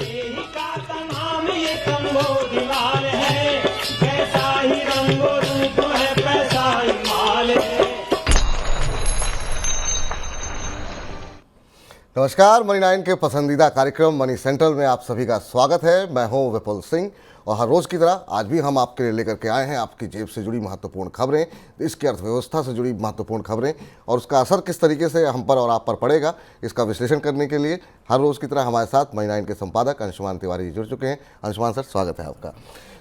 ही का तमाम ये कम्बोज लाल है, जैसा ही रंगो रूप है पैसा ही माल है। नमस्कार, मनी 9 के पसंदीदा कार्यक्रम मनी सेंट्रल में आप सभी का स्वागत है। मैं हूं विपुल सिंह और हर रोज़ की तरह आज भी हम आपके लिए लेकर के आए हैं आपकी जेब से जुड़ी महत्वपूर्ण खबरें, देश की अर्थव्यवस्था से जुड़ी महत्वपूर्ण खबरें और उसका असर किस तरीके से हम पर और आप पर पड़ेगा, इसका विश्लेषण करने के लिए हर रोज़ की तरह हमारे साथ मनी 9 के संपादक अंशुमान तिवारी जी जुड़ चुके हैं। अंशुमान सर, स्वागत है आपका।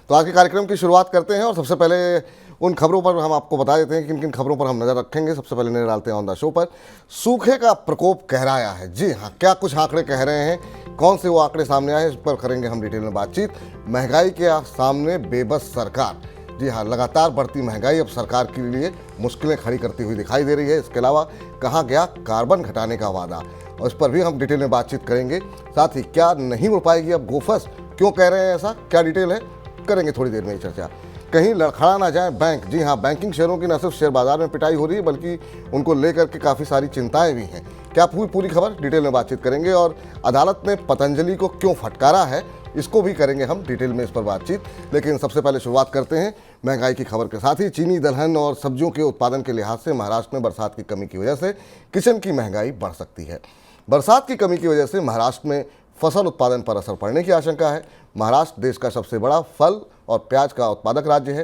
तो आज के कार्यक्रम की शुरुआत करते हैं और सबसे पहले उन खबरों पर हम आपको बता देते हैं किन किन खबरों पर हम नज़र रखेंगे। सबसे पहले नजर डालते हैं ऑन द शो पर सूखे का प्रकोप गहराया है। जी हाँ, क्या कुछ आंकड़े कह रहे हैं, कौन से वो आंकड़े सामने आए, इस पर करेंगे हम डिटेल में बातचीत। महंगाई के सामने बेबस सरकार। जी हाँ, लगातार बढ़ती महंगाई अब सरकार के लिए मुश्किलें खड़ी करती हुई दिखाई दे रही है। इसके अलावा कहाँ गया कार्बन घटाने का वादा, और इस पर भी हम डिटेल में बातचीत करेंगे। साथ ही क्या नहीं उड़ पाएगी अब गोफस, क्यों कह रहे हैं ऐसा, क्या डिटेल है, करेंगे थोड़ी देर में ये चर्चा। कहीं लड़खड़ा ना जाए बैंक। जी हाँ, बैंकिंग शेयरों की न सिर्फ शेयर बाजार में पिटाई हो रही है बल्कि उनको लेकर के काफ़ी सारी चिंताएं भी हैं। क्या पूरी खबर डिटेल में बातचीत करेंगे। और अदालत ने पतंजलि को क्यों फटकारा है, इसको भी करेंगे हम डिटेल में इस पर बातचीत। लेकिन सबसे पहले शुरुआत करते हैं महंगाई की खबर के साथ ही। चीनी, दलहन और सब्जियों के उत्पादन के लिहाज से महाराष्ट्र में बरसात की कमी की वजह से किचन की महंगाई बढ़ सकती है। बरसात की कमी की वजह से महाराष्ट्र में फसल उत्पादन पर असर पड़ने की आशंका है। महाराष्ट्र देश का सबसे बड़ा फल और प्याज का उत्पादक राज्य है।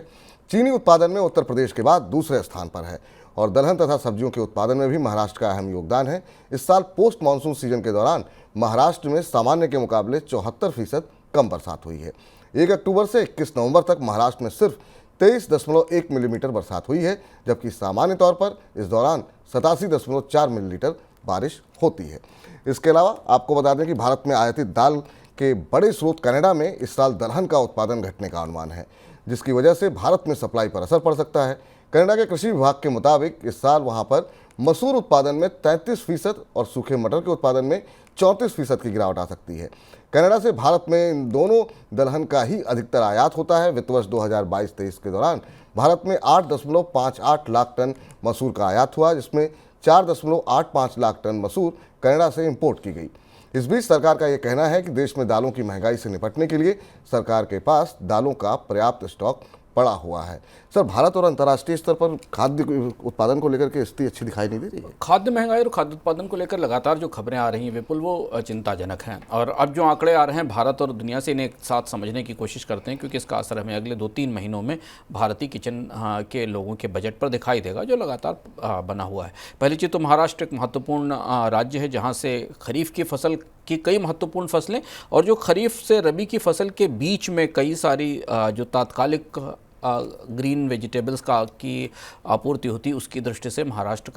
चीनी उत्पादन में उत्तर प्रदेश के बाद दूसरे स्थान पर है और दलहन तथा सब्जियों के उत्पादन में भी महाराष्ट्र का अहम योगदान है। इस साल पोस्ट मानसून सीजन के दौरान महाराष्ट्र में सामान्य के मुकाबले 74% कम बरसात हुई है। 1 अक्टूबर से 21 नवंबर तक महाराष्ट्र में सिर्फ 23.1 मिलीमीटर बरसात हुई है, जबकि सामान्य तौर पर इस दौरान 87.4 मिलीमीटर बारिश होती है। इसके अलावा आपको बता दें कि भारत में आयातित दाल के बड़े स्रोत कनाडा में इस साल दलहन का उत्पादन घटने का अनुमान है, जिसकी वजह से भारत में सप्लाई पर असर पड़ सकता है। कनाडा के कृषि विभाग के मुताबिक इस साल वहां पर मसूर उत्पादन में 33% और सूखे मटर के उत्पादन में 34% की गिरावट आ सकती है। कनाडा से भारत में इन दोनों दलहन का ही अधिकतर आयात होता है। वित्त वर्ष 2022-23 के दौरान भारत में 8.58 लाख टन मसूर का आयात हुआ, जिसमें 4.85 लाख टन मसूर कनाडा से इंपोर्ट की गई। इस बीच सरकार का यह कहना है कि देश में दालों की महंगाई से निपटने के लिए सरकार के पास दालों का पर्याप्त स्टॉक पड़ा हुआ है। सर, भारत और अंतर्राष्ट्रीय स्तर पर खाद्य उत्पादन को लेकर के स्थिति अच्छी दिखाई नहीं दे रही है। खाद्य महंगाई और खाद्य उत्पादन को लेकर लगातार जो खबरें आ रही हैं विपुल, वो चिंताजनक हैं। और अब जो आंकड़े आ रहे हैं भारत और दुनिया से, इन्हें एक साथ समझने की कोशिश करते हैं, क्योंकि इसका असर हमें अगले 2-3 महीनों में भारतीय किचन के लोगों के बजट पर दिखाई देगा, जो लगातार बना हुआ है। पहली चीज़ तो महाराष्ट्र एक महत्वपूर्ण राज्य है, जहाँ से खरीफ की फसल की कई महत्वपूर्ण फसलें और जो खरीफ से रबी की फसल के बीच में कई सारी जो तात्कालिक ग्रीन वेजिटेबल्स की आपूर्ति होती है, उसकी दृष्टि से महाराष्ट्र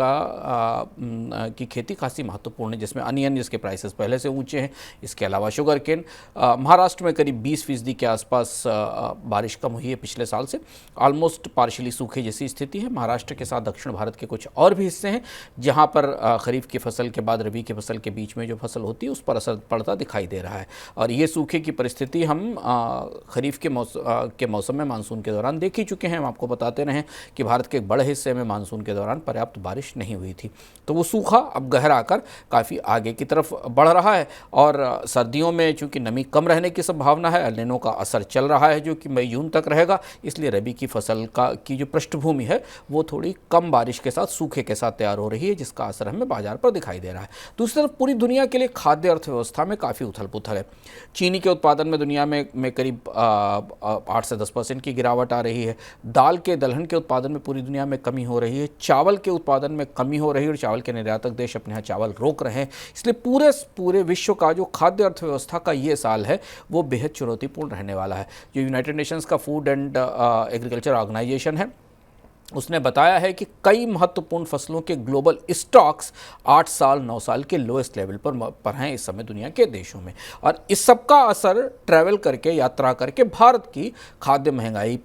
की खेती खासी महत्वपूर्ण है, जिसमें अनियन जिसके प्राइसेस पहले से ऊंचे हैं। इसके अलावा शुगर केन, महाराष्ट्र में करीब 20% के आसपास बारिश कम हुई है पिछले साल से। ऑलमोस्ट पार्शली सूखे जैसी स्थिति है। महाराष्ट्र के साथ दक्षिण भारत के कुछ और भी हिस्से हैं जहाँ पर खरीफ की फसल के बाद रबी की फसल के बीच में जो फसल होती है उस पर असर पड़ता दिखाई दे रहा है। और ये सूखे की परिस्थिति हम खरीफ के मौसम में मानसून के दौरान देख ही चुके हैं। हम आपको बताते रहे कि भारत के एक बड़े हिस्से में मानसून के दौरान पर्याप्त बारिश नहीं हुई थी, तो वो सूखा अब गहरा कर काफ़ी आगे की तरफ बढ़ रहा है। और सर्दियों में चूंकि नमी कम रहने की संभावना है, एल नीनो का असर चल रहा है जो कि मई जून तक रहेगा, इसलिए रबी की फसल की जो पृष्ठभूमि है वो थोड़ी कम बारिश के साथ सूखे के साथ तैयार हो रही है, जिसका असर हमें बाजार पर दिखाई दे रहा है। दूसरी तरफ पूरी दुनिया के लिए खाद्य अर्थव्यवस्था में काफ़ी उथल पुथल है। चीनी के उत्पादन में दुनिया में करीब 8 से 10% की गिरावट आ रही है। दाल के, दलहन के उत्पादन में पूरी दुनिया में कमी हो रही है। चावल के उत्पादन में कमी हो रही है और चावल के निर्यातक देश अपने यहाँ चावल रोक रहे हैं। इसलिए पूरे विश्व का जो खाद्य अर्थव्यवस्था का ये साल है वो बेहद चुनौतीपूर्ण रहने वाला है। जो यूनाइटेड नेशंस का फूड एंड एग्रीकल्चर ऑर्गेनाइजेशन है, उसने बताया है कि कई महत्वपूर्ण फसलों के ग्लोबल स्टॉक्स 8 साल 9 साल के लोएस्ट लेवल पर हैं इस समय दुनिया के देशों में। और इस सब का असर ट्रैवल करके, यात्रा करके भारत की खाद्य महंगाई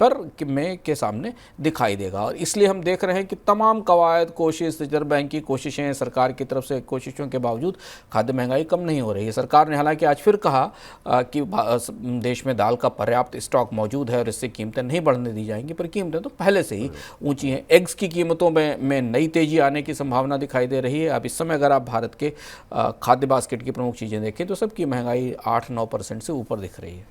के सामने दिखाई देगा। और इसलिए हम देख रहे हैं कि तमाम कवायद, कोशिश, रिजर्व बैंक की कोशिशें, सरकार की तरफ से कोशिशों के बावजूद खाद्य महंगाई कम नहीं हो रही है। सरकार ने हालांकि आज फिर कहा कि देश में दाल का पर्याप्त स्टॉक मौजूद है और इससे कीमतें नहीं बढ़ने दी जाएंगी, पर कीमतें तो पहले से ही ऊंची हैं। एग्स की कीमतों में नई तेजी आने की संभावना दिखाई दे रही है। अब इस समय अगर आप भारत के खाद्य बास्केट की प्रमुख चीज़ें देखें तो सबकी महंगाई 8-9% से ऊपर दिख रही है।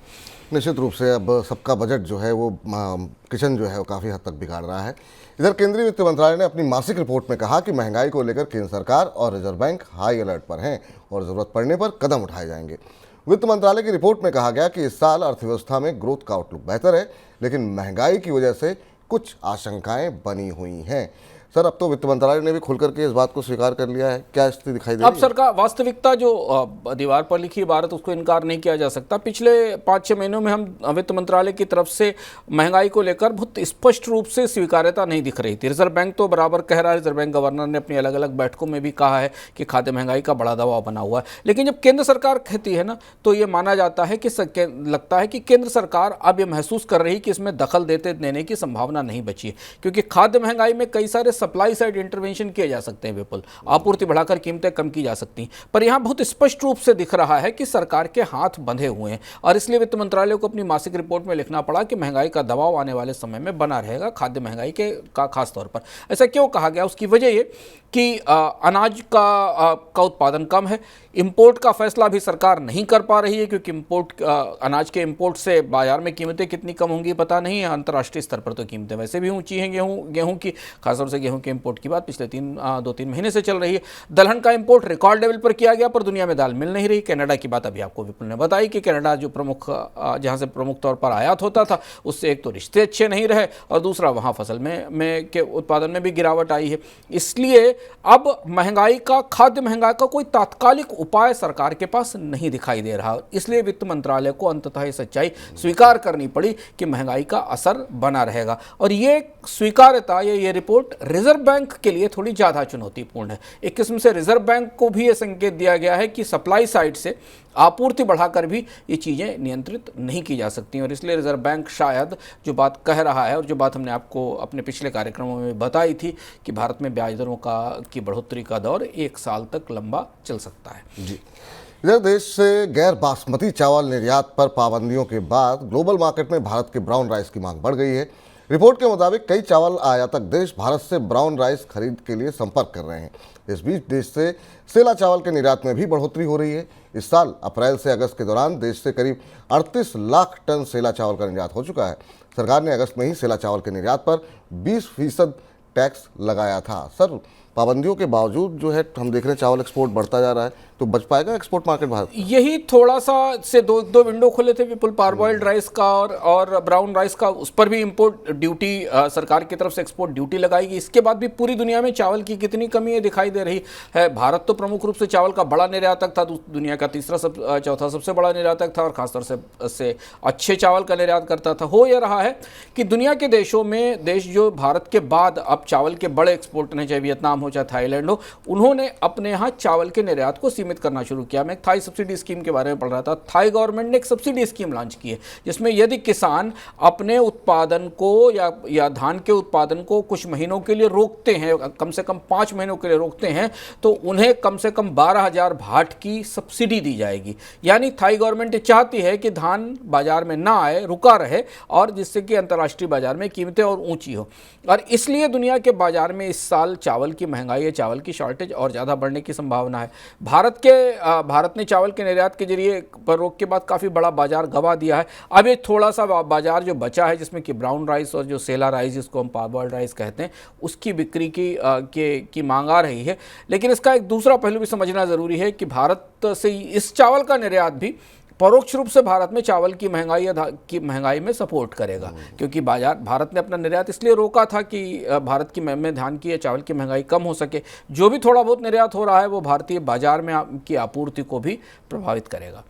निश्चित रूप से अब सबका बजट जो है वो किचन जो है वो काफ़ी हद तक बिगाड़ रहा है। इधर केंद्रीय वित्त मंत्रालय ने अपनी मासिक रिपोर्ट में कहा कि महंगाई को लेकर केंद्र सरकार और रिजर्व बैंक हाई अलर्ट पर हैं और ज़रूरत पड़ने पर कदम उठाए जाएंगे। वित्त मंत्रालय की रिपोर्ट में कहा गया कि इस साल अर्थव्यवस्था में ग्रोथ का आउटलुक बेहतर है, लेकिन महंगाई की वजह से कुछ आशंकाएं बनी हुई हैं। सर, अब तो वित्त मंत्रालय ने भी खुल करके इस बात को स्वीकार कर लिया है। क्या स्थिति दिखाई दे रही अब है? सरकार वास्तविकता जो दीवार पर लिखी इबारत उसको इनकार नहीं किया जा सकता। पिछले 5-6 महीनों में हम वित्त मंत्रालय की तरफ से महंगाई को लेकर बहुत स्पष्ट रूप से स्वीकार्यता नहीं दिख रही थी। रिजर्व बैंक तो बराबर कह रहा है, रिजर्व बैंक गवर्नर ने अपनी अलग अलग बैठकों में भी कहा है कि खाद्य महंगाई का बड़ा दबाव बना हुआ है। लेकिन जब केंद्र सरकार कहती है ना, तो ये माना जाता है कि लगता है कि केंद्र सरकार अब ये महसूस कर रही कि इसमें दखल देने की संभावना नहीं बची है, क्योंकि खाद्य महंगाई में कई सारे सप्लाई साइड इंटरवेंशन किए जा सकते हैं विपुल, आपूर्ति बढ़ाकर कीमतें कम की जा सकती हैं। पर यहां बहुत स्पष्ट रूप से दिख रहा है कि सरकार के हाथ बंधे हुए हैं और इसलिए वित्त मंत्रालय को अपनी मासिक रिपोर्ट में लिखना पड़ा कि महंगाई का दबाव आने वाले समय में बना रहेगा, खाद्य महंगाई का खास तौर पर। ऐसा क्यों कहा गया? उसकी वजह ये कि अनाज का उत्पादन कम है, इंपोर्ट का फैसला भी सरकार नहीं कर पा रही है, क्योंकि अनाज के इंपोर्ट से बाजार में कीमतें कितनी कम होंगी पता नहीं है। अंतर्राष्ट्रीय स्तर पर तो कीमतें वैसे भी ऊंची हैं गेहूं की, खासतौर से गेहूं के इंपोर्ट की बात पिछले 2-3 महीने से चल रही है। दलहन का इंपोर्ट रिकॉर्ड लेवल पर किया गया, पर दुनिया में दाल मिल नहीं रही। कनाडा की बात अभी आपको विपुल ने बताई कि कनाडा जो जहां से प्रमुख तौर पर आयात होता था, उससे एक तो रिश्ते अच्छे नहीं रहे और दूसरा वहां फसल में के उत्पादन में भी गिरावट आई है। इसलिए अब खाद्य महंगाई का कोई तात्कालिक उपाय सरकार के पास नहीं दिखाई दे रहा। इसलिए वित्त मंत्रालय को अंततः ये सच्चाई स्वीकार करनी पड़ी कि महंगाई का असर बना रहेगा। और ये स्वीकार्यता, ये रिपोर्ट रिजर्व बैंक के लिए थोड़ी ज़्यादा चुनौतीपूर्ण है। एक किस्म से रिजर्व बैंक को भी ये संकेत दिया गया है कि सप्लाई साइड से आपूर्ति बढ़ाकर भी ये चीज़ें नियंत्रित नहीं की जा सकती, और इसलिए रिजर्व बैंक शायद जो बात कह रहा है और जो बात हमने आपको अपने पिछले कार्यक्रमों में बताई थी कि भारत में ब्याज दरों की बढ़ोतरी का दौर 1 साल तक लंबा चल सकता है। जी। इधर देश से गैर बासमती चावल निर्यात पर पाबंदियों के बाद ग्लोबल मार्केट में भारत के ब्राउन राइस की मांग बढ़ गई है। रिपोर्ट के मुताबिक कई चावल आयातक देश भारत से ब्राउन राइस खरीद के लिए संपर्क कर रहे हैं। इस बीच देश से सेला चावल के निर्यात में भी बढ़ोतरी हो रही है। इस साल अप्रैल से अगस्त के दौरान देश से करीब 38 लाख टन सेला चावल का निर्यात हो चुका है। सरकार ने अगस्त में ही सेला चावल के निर्यात पर 20% टैक्स लगाया था। सर, पाबंदियों के बावजूद जो है हम देख रहे हैं चावल एक्सपोर्ट बढ़ता जा रहा है, तो बच पाएगा एक्सपोर्ट मार्केट भारत? यही थोड़ा सा से दो विंडो खुले थे विपुल, पारबॉइल्ड राइस का और ब्राउन राइस का। उस पर भी इंपोर्ट ड्यूटी सरकार की तरफ से एक्सपोर्ट ड्यूटी लगाएगी। इसके बाद भी पूरी दुनिया में चावल की कितनी कमी है दिखाई दे रही है। भारत तो प्रमुख रूप से चावल का बड़ा निर्यातक था, दुनिया का चौथा सबसे बड़ा निर्यातक था और खासतौर से अच्छे चावल का निर्यात करता था। हो यह रहा है कि दुनिया के देशों में देश जो भारत के बाद अब चावल के बड़े एक्सपोर्टर हैं, चाहे वियतनाम हो चाहे थाईलैंड हो, उन्होंने अपने यहाँ चावल के निर्यात को सीमित करना शुरू किया। मैं एक थाई सब्सिडी स्कीम के बारे में पढ़ रहा था। थाई गवर्नमेंट ने एक सब्सिडी स्कीम लॉन्च की है, जिसमें यदि किसान अपने उत्पादन को या धान के उत्पादन को कुछ महीनों के लिए रोकते हैं, कम से कम 5 महीनों के लिए रोकते हैं, तो उन्हें कम से कम 12,000 भाट की सब्सिडी दी जाएगी। यानी थाई गवर्नमेंट चाहती है कि धान बाजार में ना आए, रुका रहे, और जिससे कि अंतर्राष्ट्रीय बाजार में कीमतें और ऊंची हो। और इसलिए दुनिया के बाजार में इस साल चावल की महंगाई या चावल की शॉर्टेज और ज़्यादा बढ़ने की संभावना है। भारत ने चावल के निर्यात के जरिए पर रोक के बाद काफ़ी बड़ा बाजार गंवा दिया है। अब ये थोड़ा सा बाजार जो बचा है, जिसमें कि ब्राउन राइस और जो सेला राइस जिसको हम पारबॉइल्ड राइस कहते हैं, उसकी बिक्री की मांग आ रही है। लेकिन इसका एक दूसरा पहलू भी समझना ज़रूरी है कि भारत से इस चावल का निर्यात भी परोक्ष रूप से भारत में चावल की महंगाई में सपोर्ट करेगा, क्योंकि भारत ने अपना निर्यात इसलिए रोका था कि भारत में धान की या चावल की महंगाई कम हो सके। जो भी थोड़ा बहुत निर्यात हो रहा है वो भारतीय बाजार में की आपूर्ति को भी प्रभावित करेगा।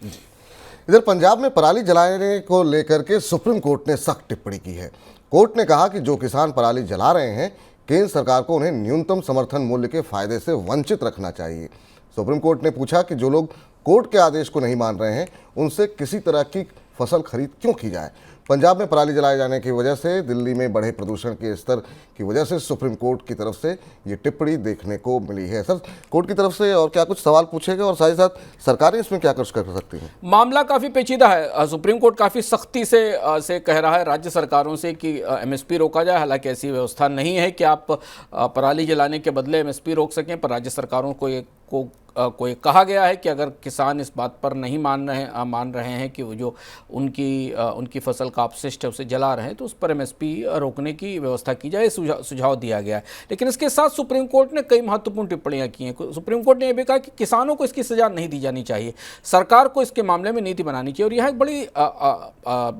इधर पंजाब में पराली जलाने को लेकर के सुप्रीम कोर्ट ने सख्त टिप्पणी की है। कोर्ट ने कहा कि जो किसान पराली जला रहे हैं, केंद्र सरकार को उन्हें न्यूनतम समर्थन मूल्य के फायदे से वंचित रखना चाहिए। सुप्रीम कोर्ट ने पूछा कि जो लोग कोर्ट के आदेश को नहीं मान रहे हैं, उनसे किसी तरह की फसल खरीद क्यों की जाए। पंजाब में पराली जलाए जाने की वजह से दिल्ली में बढ़े प्रदूषण के स्तर की वजह से सुप्रीम कोर्ट की तरफ से ये टिप्पणी देखने को मिली है। सर, कोर्ट की तरफ से और क्या कुछ सवाल पूछे गए और साथ ही साथ सरकारें इसमें क्या कुछ कर सकती हैं? मामला काफ़ी पेचीदा है। सुप्रीम कोर्ट काफ़ी सख्ती से कह रहा है राज्य सरकारों से कि एमएसपी रोका जाए। हालांकि ऐसी व्यवस्था नहीं है कि आप पराली जलाने के बदले एमएसपी रोक सकें, पर राज्य सरकारों को कोई कहा गया है कि अगर किसान इस बात पर नहीं मान रहे हैं कि वो जो उनकी फसल का अपशिष्ट है उसे जला रहे हैं, तो उस पर एमएसपी रोकने की व्यवस्था की जाए, सुझाव दिया गया है। लेकिन इसके साथ सुप्रीम कोर्ट ने कई महत्वपूर्ण टिप्पणियां की हैं। सुप्रीम कोर्ट ने यह भी कहा कि किसानों को इसकी सजा नहीं दी जानी चाहिए, सरकार को इसके मामले में नीति बनानी चाहिए। और यह एक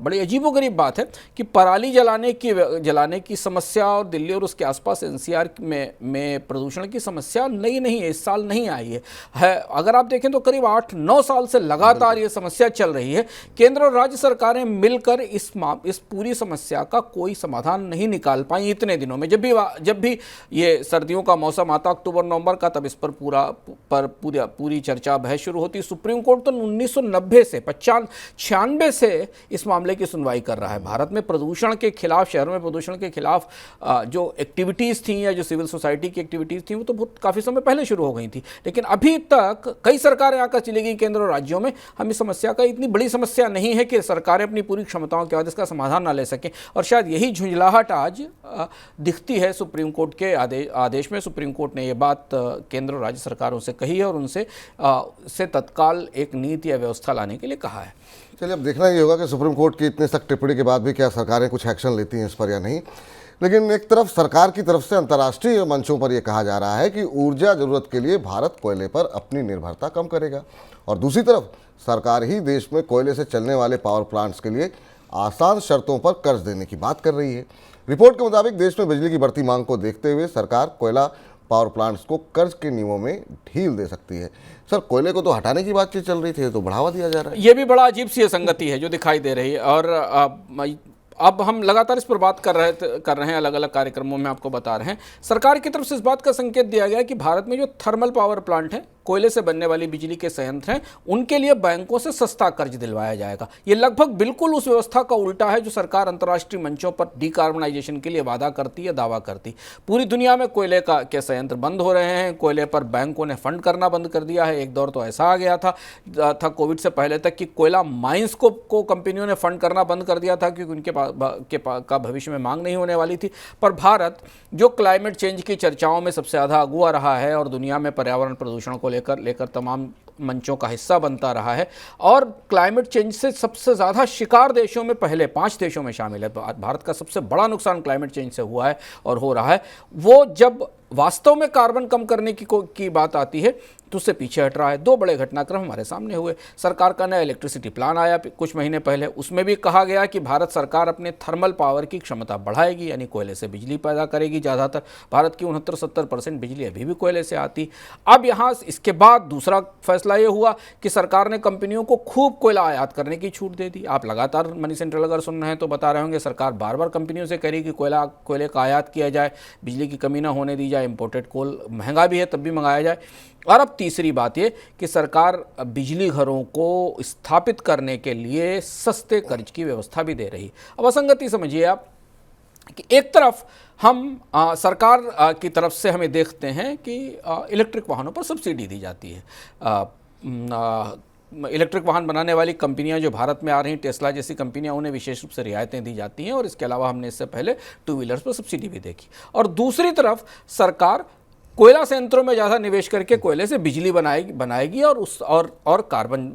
बड़ी अजीबोगरीब बात है कि पराली जलाने की समस्या और दिल्ली और उसके आसपास एनसीआर में प्रदूषण की समस्या नई नहीं है, इस साल नहीं आई है। अगर आप देखें तो करीब 8-9 साल से लगातार ये समस्या चल रही है। केंद्र और राज्य सरकारें मिलकर इस पूरी समस्या का कोई समाधान नहीं निकाल पाई इतने दिनों में। जब भी ये सर्दियों का मौसम आता अक्टूबर-नवंबर का, तब इस पर पूरी चर्चा बहस शुरू होती। सुप्रीम कोर्ट तो 1990 से 96 से इस मामले की सुनवाई कर रहा है। भारत में प्रदूषण के खिलाफ, शहरों में प्रदूषण के खिलाफ जो एक्टिविटीज़ थी या जो सिविल सोसाइटी की एक्टिविटीज़ थी, वो तो बहुत काफ़ी समय पहले शुरू हो गई थी। लेकिन अभी तक कई सरकारें आकर चली गई केंद्र और राज्यों में। हम इस समस्या का, इतनी बड़ी समस्या नहीं है कि सरकारें अपनी पूरी क्षमताओं के बाद इसका समाधान ना ले सकें। और शायद यही झुंझलाहट आज दिखती है सुप्रीम कोर्ट के आदेश में। सुप्रीम कोर्ट ने ये बात केंद्र और राज्य सरकारों से कही है और उनसे तत्काल एक नीति या व्यवस्था लाने के लिए कहा है। चलिए, अब देखना ये होगा कि सुप्रीम कोर्ट की इतने सख्त टिप्पणी के बाद भी क्या सरकारें कुछ एक्शन लेती हैं इस पर या नहीं। लेकिन एक तरफ सरकार की तरफ से अंतर्राष्ट्रीय मंचों पर यह कहा जा रहा है कि ऊर्जा जरूरत के लिए भारत कोयले पर अपनी निर्भरता कम करेगा, और दूसरी तरफ सरकार ही देश में कोयले से चलने वाले पावर प्लांट्स के लिए आसान शर्तों पर कर्ज देने की बात कर रही है। रिपोर्ट के मुताबिक देश में बिजली की बढ़ती मांग को देखते हुए सरकार कोयला पावर प्लांट्स को कर्ज के नियमों में ढील दे सकती है। सर, कोयले को तो हटाने की बातचीत चल रही थी, तो बढ़ावा दिया जा रहा है। ये भी बड़ा अजीब सी संगति है जो दिखाई दे रही है। और अब हम लगातार इस पर बात कर रहे हैं, अलग अलग कार्यक्रमों में आपको बता रहे हैं। सरकार की तरफ से इस बात का संकेत दिया गया है कि भारत में जो थर्मल पावर प्लांट है, कोयले से बनने वाली बिजली के संयंत्र हैं, उनके लिए बैंकों से सस्ता कर्ज दिलवाया जाएगा। ये लगभग बिल्कुल उस व्यवस्था का उल्टा है जो सरकार अंतर्राष्ट्रीय मंचों पर डीकार्बनाइजेशन के लिए वादा करती है, दावा करती। पूरी दुनिया में कोयले के संयंत्र बंद हो रहे हैं, कोयले पर बैंकों ने फंड करना बंद कर दिया है। एक दौर तो ऐसा आ गया था कोविड से पहले तक कि कोयला माइंस को कंपनियों ने फंड करना बंद कर दिया था क्योंकि उनके का भविष्य में मांग नहीं होने वाली थी। पर भारत जो क्लाइमेट चेंज की चर्चाओं में सबसे ज़्यादा अगुआ रहा है और दुनिया में पर्यावरण प्रदूषण को लेकर तमाम मंचों का हिस्सा बनता रहा है और क्लाइमेट चेंज से सबसे ज़्यादा शिकार देशों में पहले 5 देशों में शामिल है। भारत का सबसे बड़ा नुकसान क्लाइमेट चेंज से हुआ है और हो रहा है। वो जब वास्तव में कार्बन कम करने की बात आती है तो उससे पीछे हट रहा है। 2 बड़े घटनाक्रम हमारे सामने हुए। सरकार का नया इलेक्ट्रिसिटी प्लान आया कुछ महीने पहले, उसमें भी कहा गया कि भारत सरकार अपने थर्मल पावर की क्षमता बढ़ाएगी, यानी कोयले से बिजली पैदा करेगी। ज़्यादातर भारत की 69-70% बिजली अभी भी कोयले से आती। अब यहाँ इसके बाद दूसरा फैसला ये हुआ कि सरकार ने कंपनियों को खूब कोयला आयात करने की छूट दे दी। आप लगातार मनी सेंट्रल अगर सुन रहे हैं तो बता रहे होंगे, सरकार बार बार कंपनियों से कह रही कि कोयले का आयात किया जाए, बिजली की कमी ना होने दी जाए, इंपोर्टेड कोल महंगा भी है तब भी मंगाया जाए। और अब तीसरी बात ये कि सरकार बिजली घरों को स्थापित करने के लिए सस्ते कर्ज की व्यवस्था भी दे रही। अब असंगति समझिए आप कि एक तरफ हम सरकार की तरफ से हमें देखते हैं कि इलेक्ट्रिक वाहनों पर सब्सिडी दी जाती है। इलेक्ट्रिक वाहन बनाने वाली कंपनियां जो भारत में आ रही हैं, टेस्ला जैसी कंपनियां, उन्हें विशेष रूप से रियायतें दी जाती हैं। और इसके अलावा हमने इससे पहले 2 व्हीलर्स पर सब्सिडी भी देखी। और दूसरी तरफ सरकार कोयला संयंत्रों में ज़्यादा निवेश करके कोयले से बिजली बनाएगी और कार्बन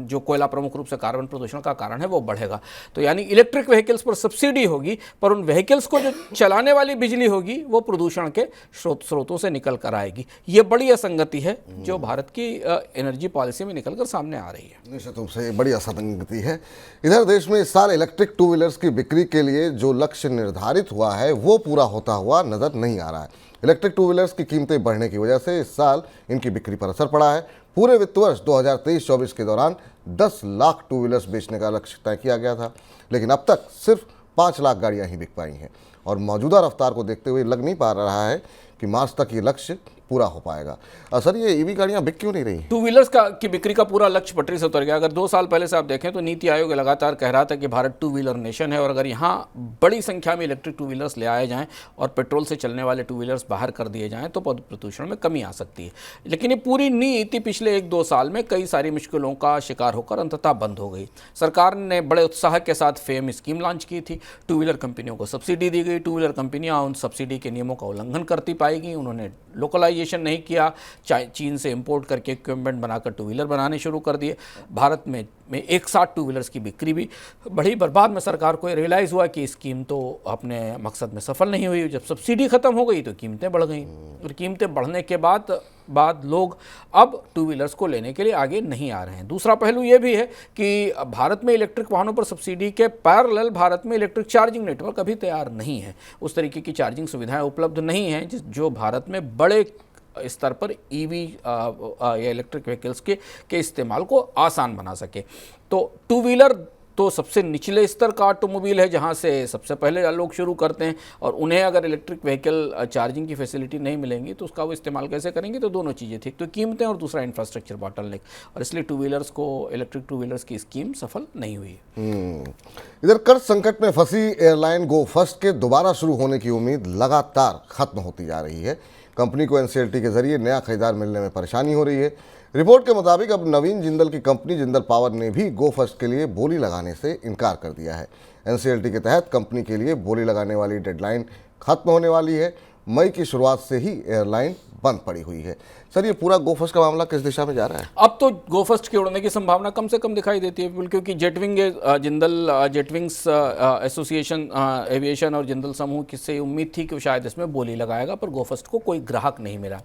जो कोयला प्रमुख रूप से कार्बन प्रदूषण का कारण है वो बढ़ेगा। तो यानी इलेक्ट्रिक व्हीकल्स पर सब्सिडी होगी, पर उन व्हीकल्स को जो चलाने वाली बिजली होगी वो प्रदूषण के स्रोतों से निकल कर आएगी। ये बड़ी असंगति है जो भारत की एनर्जी पॉलिसी में निकल कर सामने आ रही है। निश्चित रूप से बड़ी असंगति है। इधर देश में इस साल इलेक्ट्रिक 2 व्हीलर्स की बिक्री के लिए जो लक्ष्य निर्धारित हुआ है वो पूरा होता हुआ नजर नहीं आ रहा है। इलेक्ट्रिक 2 व्हीलर्स की कीमतें बढ़ने की वजह से इस साल इनकी बिक्री पर असर पड़ा है। पूरे वित्त वर्ष 2023-24 के दौरान 10 लाख 2 व्हीलर्स बेचने का लक्ष्य तय किया गया था, लेकिन अब तक सिर्फ 5 लाख गाड़ियां ही बिक पाई हैं और मौजूदा रफ्तार को देखते हुए लग नहीं पा रहा है कि मार्च तक ये लक्ष्य पूरा हो पाएगा। सर, ये ईवी गाड़ियां बिक क्यों नहीं रही? टू व्हीलर्स की बिक्री का पूरा लक्ष्य पटरी से उतर गया। अगर 2 साल पहले से आप देखें तो नीति आयोग लगातार कह रहा था कि भारत टू व्हीलर नेशन है, और अगर यहाँ बड़ी संख्या में इलेक्ट्रिक टू व्हीलर्स ले आए जाएं और पेट्रोल से चलने वाले टू व्हीलर्स बाहर कर दिए जाएं तो प्रदूषण में कमी आ सकती है। लेकिन ये पूरी नीति पिछले 1-2 साल में कई सारी मुश्किलों का शिकार होकर अंततः बंद हो गई। सरकार ने बड़े उत्साह के साथ फेम स्कीम लॉन्च की थी, टू व्हीलर कंपनियों को सब्सिडी दी गई, टू व्हीलर कंपनियां उन सब्सिडी के नियमों का उल्लंघन करती पाई गई। उन्होंने लोकलाइजेशन नहीं किया, चीन से इंपोर्ट करके इक्विपमेंट बनाकर टू व्हीलर बनाने शुरू कर दिए। भारत में एक साथ टू व्हीलर्स की बिक्री भी बढ़ी। बाद में सरकार को रियलाइज़ हुआ कि स्कीम तो अपने मकसद में सफल नहीं हुई। जब सब्सिडी खत्म हो गई तो कीमतें बढ़ गई, और कीमतें बढ़ने के बाद लोग अब टू व्हीलर्स को लेने के लिए आगे नहीं आ रहे हैं। दूसरा पहलू ये भी है कि भारत में इलेक्ट्रिक वाहनों पर सब्सिडी के पैरेलल भारत में इलेक्ट्रिक चार्जिंग नेटवर्क अभी तैयार नहीं है। उस तरीके की चार्जिंग सुविधाएं उपलब्ध नहीं हैं जो भारत में बड़े स्तर पर ईवी या इलेक्ट्रिक व्हीकल्स के इस्तेमाल को आसान बना सके। तो टू व्हीलर तो सबसे निचले स्तर का ऑटोमोबाइल है, जहां से सबसे पहले लोग शुरू करते हैं, और उन्हें अगर इलेक्ट्रिक व्हीकल चार्जिंग की फैसिलिटी नहीं मिलेंगी तो उसका वो इस्तेमाल कैसे करेंगे? तो दोनों चीज़ें थी, तो कीमतें और दूसरा इंफ्रास्ट्रक्चर बॉटलनेक, और इसलिए टू व्हीलर्स को इलेक्ट्रिक टू व्हीलर्स की स्कीम सफल नहीं हुई। इधर कर्ज संकट में फंसी एयरलाइन गो फर्स्ट के दोबारा शुरू होने की उम्मीद लगातार खत्म होती जा रही है। कंपनी को एनसीएलटी के जरिए नया खरीदार मिलने में परेशानी हो रही है। रिपोर्ट के मुताबिक अब नवीन जिंदल की कंपनी जिंदल पावर ने भी गो फर्स्ट के लिए बोली लगाने से इनकार कर दिया है। एनसीएलटी के तहत कंपनी के लिए बोली लगाने वाली डेडलाइन खत्म होने वाली है। मई की शुरुआत से ही एयरलाइन बंद पड़ी हुई है। सर, ये पूरा गो फर्स्ट का मामला किस दिशा में जा रहा है? अब तो गो फर्स्ट के उड़ने की संभावना कम से कम दिखाई देती है, क्योंकि जेटविंग जिंदल जेटविंग्स एसोसिएशन एविएशन और जिंदल समूह किससे उम्मीद थी कि शायद इसमें बोली लगाएगा, पर गो फर्स्ट को कोई ग्राहक नहीं मिला।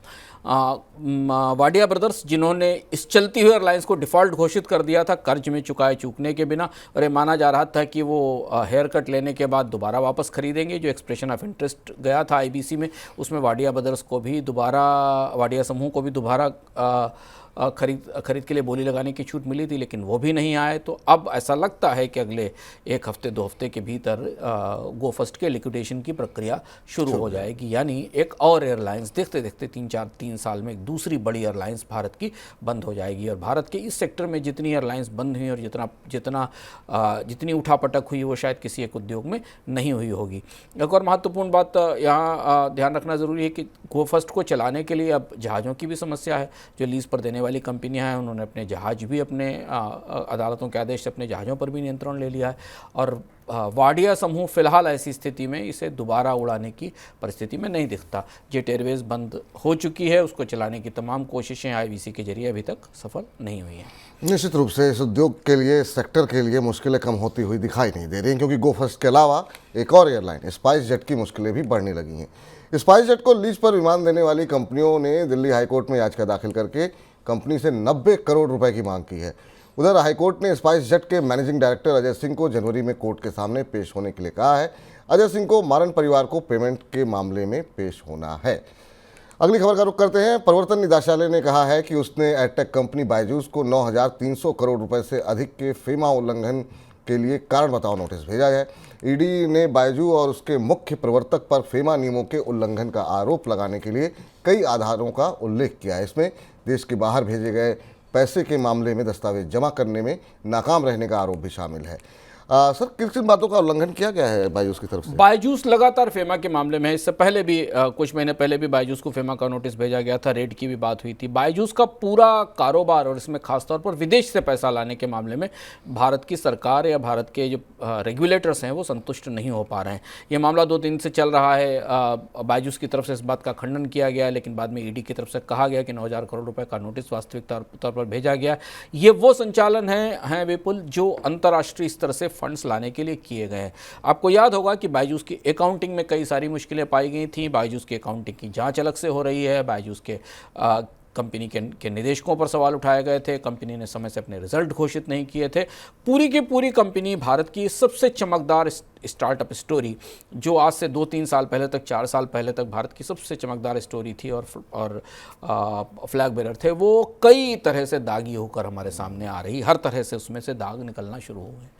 वाडिया ब्रदर्स, जिन्होंने इस चलती हुई एयरलाइंस को डिफ़ॉल्ट घोषित कर दिया था कर्ज में चूकने के बिना, और ये माना जा रहा था कि वो हेयर कट लेने के बाद दोबारा वापस खरीदेंगे, जो एक्सप्रेशन ऑफ इंटरेस्ट गया था आईबीसी में, उसमें वाडिया ब्रदर्स को भी दोबारा, वाडिया समूह को भी दोबारा खरीद के लिए बोली लगाने की छूट मिली थी, लेकिन वो भी नहीं आए। तो अब ऐसा लगता है कि अगले 1 हफ्ते 2 हफ्ते के भीतर गो फर्स्ट के लिक्विडेशन की प्रक्रिया शुरू हो जाएगी, यानी एक और एयरलाइंस देखते देखते 3 साल में एक दूसरी बड़ी एयरलाइंस भारत की बंद हो जाएगी। और भारत के इस सेक्टर में जितनी एयरलाइंस बंद हुई और जितनी उठापटक हुई वो शायद किसी एक उद्योग में नहीं हुई होगी। एक और महत्वपूर्ण बात यहाँ ध्यान रखना ज़रूरी है कि गो फर्स्ट को चलाने के लिए अब जहाज़ों की भी समस्या है। जो लीज पर देने वाली कंपनियां हैं उन्होंने अपने जहाज़ भी अपने अदालतों के आदेश से अपने जहाज़ों पर भी नियंत्रण ले लिया है, और वाडिया समूह फिलहाल ऐसी स्थिति में इसे दोबारा उड़ाने की परिस्थिति में नहीं दिखता। जेट एयरवेज बंद हो चुकी है, उसको चलाने की तमाम कोशिशें आईवीसी के जरिए अभी तक सफल नहीं हुई हैं। निश्चित रूप से इस उद्योग के लिए, सेक्टर के लिए मुश्किलें कम होती हुई दिखाई नहीं दे रही हैं, क्योंकि गो फर्स्ट के अलावा एक और एयरलाइन स्पाइस जेट की मुश्किलें भी बढ़ने लगी हैं। स्पाइस जेट को लीज पर विमान देने वाली कंपनियों ने दिल्ली हाईकोर्ट में याचिका दाखिल करके कंपनी से 90 करोड़ रुपए की मांग की है। उधर हाईकोर्ट ने स्पाइस जेट के मैनेजिंग डायरेक्टर अजय सिंह को जनवरी में कोर्ट के सामने पेश होने के लिए कहा है। अजय सिंह को मारन परिवार को पेमेंट के मामले में पेश होना है। अगली खबर का रुख करते हैं। प्रवर्तन निदेशालय ने कहा है कि उसने एडटेक कंपनी बायजूस को 9,300 करोड़ रुपए से अधिक के फेमा उल्लंघन के लिए कारण बताओ नोटिस भेजा है। ईडी ने बायजू और उसके मुख्य प्रवर्तक पर फेमा नियमों के उल्लंघन का आरोप लगाने के लिए कई आधारों का उल्लेख किया है। इसमें देश के बाहर भेजे गए पैसे के मामले में दस्तावेज जमा करने में नाकाम रहने का आरोप भी शामिल है। सर, किन किन बातों का उल्लंघन किया गया है बायजूस की तरफ से? बायजूस लगातार फेमा के मामले में, इससे पहले भी कुछ महीने पहले भी बायजूस को फेमा का नोटिस भेजा गया था, रेड की भी बात हुई थी। बायजूस का पूरा कारोबार और इसमें खासतौर पर विदेश से पैसा लाने के मामले में भारत की सरकार या भारत के जो रेगुलेटर्स हैं वो संतुष्ट नहीं हो पा रहे हैं। ये मामला 2 दिन से चल रहा है। बायजूस की तरफ से इस बात का खंडन किया गया, लेकिन बाद में ईडी की तरफ से कहा गया कि 9,000 करोड़ रुपए का नोटिस वास्तविक तौर पर भेजा गया। ये वो संचालन हैं विपुल जो अंतर्राष्ट्रीय स्तर से फंड्स लाने के लिए किए गए हैं। आपको याद होगा कि बायजूस की अकाउंटिंग में कई सारी मुश्किलें पाई गई थी। बायजूस की अकाउंटिंग की जांच अलग से हो रही है। बायजूस के कंपनी के निदेशकों पर सवाल उठाए गए थे। कंपनी ने समय से अपने रिजल्ट घोषित नहीं किए थे। पूरी की पूरी कंपनी भारत की सबसे चमकदार स्टार्टअप स्टोरी, जो आज से 2-3 साल पहले तक, 4 साल पहले तक भारत की सबसे चमकदार स्टोरी थी और फ्लैग बेरर थे, वो कई तरह से दागी होकर हमारे सामने आ रही। हर तरह से उसमें से दाग निकलना शुरू हुए।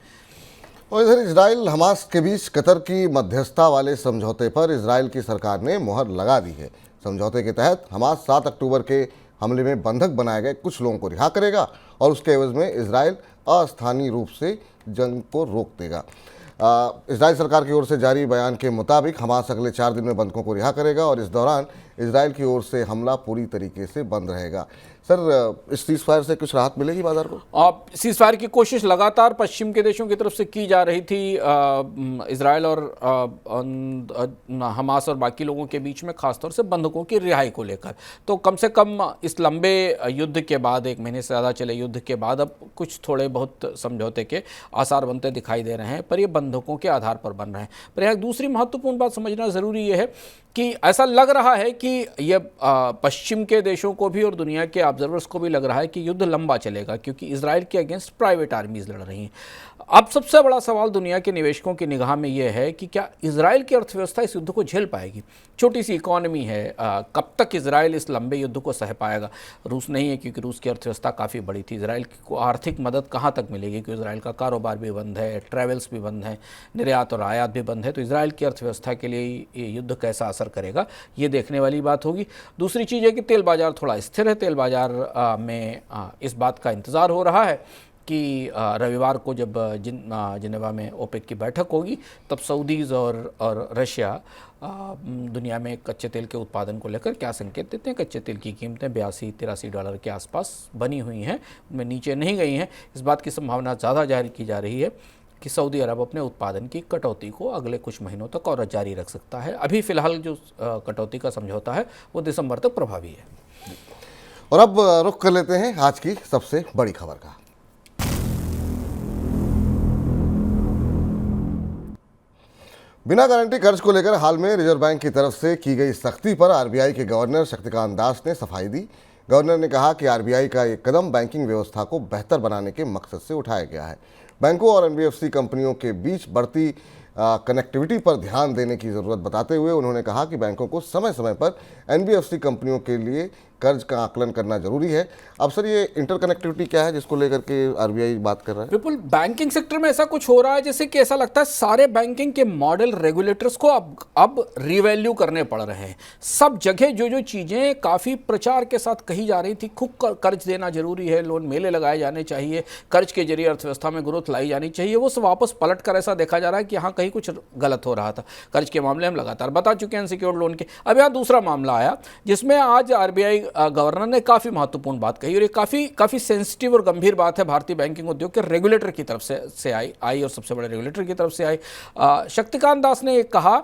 और इधर इजराइल हमास के बीच कतर की मध्यस्थता वाले समझौते पर इजराइल की सरकार ने मुहर लगा दी है। समझौते के तहत हमास 7 अक्टूबर के हमले में बंधक बनाए गए कुछ लोगों को रिहा करेगा और उसके एवज में इजराइल अस्थायी रूप से जंग को रोक देगा। इजराइल सरकार की ओर से जारी बयान के मुताबिक हमास अगले 4 दिन में बंधकों को रिहा करेगा और इस दौरान इजराइल की ओर से हमला पूरी तरीके से बंद रहेगा। सर, इस सीज फायर से कुछ राहत मिलेगी बाजार को? अब सीज फायर की कोशिश लगातार पश्चिम के देशों की तरफ से की जा रही थी, इजराइल और हमास और बाकी लोगों के बीच में, खासतौर से बंधकों की रिहाई को लेकर। तो कम से कम इस लंबे युद्ध के बाद, 1 महीने से ज़्यादा चले युद्ध के बाद, अब कुछ थोड़े बहुत समझौते के आसार बनते दिखाई दे रहे हैं, पर ये बंधकों के आधार पर बन रहे हैं। पर यहाँ दूसरी महत्वपूर्ण बात समझना ज़रूरी ये है कि ऐसा लग रहा है कि ये पश्चिम के देशों को भी और दुनिया के ऑब्जर्वर्स को भी लग रहा है कि युद्ध लंबा चलेगा, क्योंकि इजराइल के अगेंस्ट प्राइवेट आर्मीज लड़ रही हैं। अब सबसे बड़ा सवाल दुनिया के निवेशकों की निगाह में ये है कि क्या इजराइल की अर्थव्यवस्था इस युद्ध को झेल पाएगी? छोटी सी इकॉनमी है, कब तक इजराइल इस लंबे युद्ध को सह पाएगा? रूस नहीं है, क्योंकि रूस की अर्थव्यवस्था काफ़ी बड़ी थी। इजराइल को आर्थिक मदद कहाँ तक मिलेगी? क्योंकि इजराइल का कारोबार भी बंद है, ट्रैवल्स भी बंद है, निर्यात और आयात भी बंद है। तो इजराइल की अर्थव्यवस्था के लिए ये युद्ध कैसा असर करेगा, ये देखने वाली बात होगी। दूसरी चीज़ है कि तेल बाजार थोड़ा स्थिर है। तेल बाजार में इस बात का इंतज़ार हो रहा है कि रविवार को जब जिनेवा में ओपेक की बैठक होगी, तब सऊदीज़ और रशिया दुनिया में कच्चे तेल के उत्पादन को लेकर क्या संकेत देते हैं। कच्चे तेल की कीमतें $82-83 के आसपास बनी हुई हैं, उनमें नीचे नहीं गई हैं। इस बात की संभावना ज़्यादा जारी की जा रही है कि सऊदी अरब अपने उत्पादन की कटौती को अगले कुछ महीनों तक और जारी रख सकता है। अभी फ़िलहाल जो कटौती का समझौता है वो दिसंबर तक प्रभावी है। और अब रुख कर लेते हैं आज की सबसे बड़ी खबर का। बिना गारंटी कर्ज को लेकर हाल में रिजर्व बैंक की तरफ से की गई सख्ती पर आरबीआई के गवर्नर शक्तिकांत दास ने सफाई दी। गवर्नर ने कहा कि आरबीआई का ये कदम बैंकिंग व्यवस्था को बेहतर बनाने के मकसद से उठाया गया है। बैंकों और एनबीएफसी कंपनियों के बीच बढ़ती कनेक्टिविटी पर ध्यान देने की ज़रूरत बताते हुए उन्होंने कहा कि बैंकों को समय समय पर एनबीएफसी कंपनियों के लिए कर्ज का आकलन करना जरूरी है। अब सर, ये इंटरकनेक्टिविटी क्या है जिसको लेकर के आरबीआई बात कर रहा है? बिल्कुल, बैंकिंग सेक्टर में ऐसा कुछ हो रहा है जैसे कि ऐसा लगता है सारे बैंकिंग के मॉडल रेगुलेटर्स को अब रिवैल्यू करने पड़ रहे हैं। सब जगह जो चीज़ें काफ़ी प्रचार के साथ कही जा रही थी, खूब कर्ज देना जरूरी है, लोन मेले लगाए जाने चाहिए, कर्ज के जरिए अर्थव्यवस्था में ग्रोथ लाई जानी चाहिए, वो सब वापस पलट कर ऐसा देखा जा रहा है कि यहाँ कहीं कुछ गलत हो रहा था। कर्ज के मामले हम लगातार बता चुके हैं, अनसिक्योर्ड लोन के। अब यहाँ दूसरा मामला आया जिसमें आज आरबीआई गवर्नर ने काफ़ी महत्वपूर्ण बात कही, और ये काफ़ी सेंसिटिव और गंभीर बात है। भारतीय बैंकिंग उद्योग के रेगुलेटर की तरफ से आई और सबसे बड़े रेगुलेटर की तरफ से आई। शक्तिकांत दास ने कहा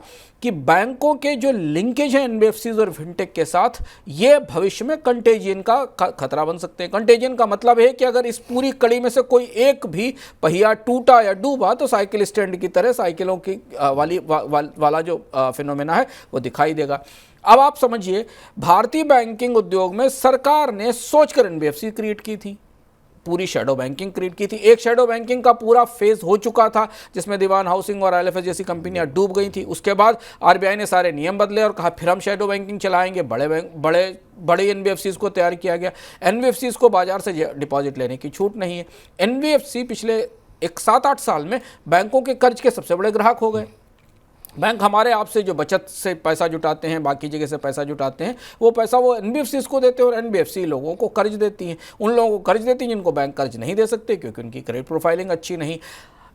कि बैंकों के जो लिंकेज हैं एनबीएफसीज और फिनटेक के साथ, ये भविष्य में कंटेजियन का खतरा बन सकते हैं। कंटेजियन का मतलब है कि अगर इस पूरी कड़ी में से कोई एक भी पहिया टूटा या डूबा तो साइकिल स्टैंड की तरह साइकिलों की वाला जो फिनोमेना है वो दिखाई देगा। अब आप समझिए, भारतीय बैंकिंग उद्योग में सरकार ने सोचकर एनबीएफसी क्रिएट की थी, पूरी शैडो बैंकिंग क्रिएट की थी। एक शैडो बैंकिंग का पूरा फेज हो चुका था जिसमें दीवान हाउसिंग और आईएलएफएस जैसी कंपनियां डूब गई थी। उसके बाद आरबीआई ने सारे नियम बदले और कहा फिर हम शैडो बैंकिंग चलाएंगे। बड़े एनबीएफसीज को तैयार किया गया। एनबीएफसीज को बाजार से डिपॉजिट लेने की छूट नहीं है। एनबीएफसी पिछले 7-8 साल में बैंकों के कर्ज के सबसे बड़े ग्राहक हो गए। बैंक हमारे आपसे जो बचत से पैसा जुटाते हैं, बाकी जगह से पैसा जुटाते हैं, वो पैसा वो एनबीएफसीज को देते हैं और एनबीएफसी लोगों को कर्ज देती हैं। उन लोगों को कर्ज देती हैं जिनको बैंक कर्ज नहीं दे सकते क्योंकि उनकी क्रेडिट प्रोफाइलिंग अच्छी नहीं।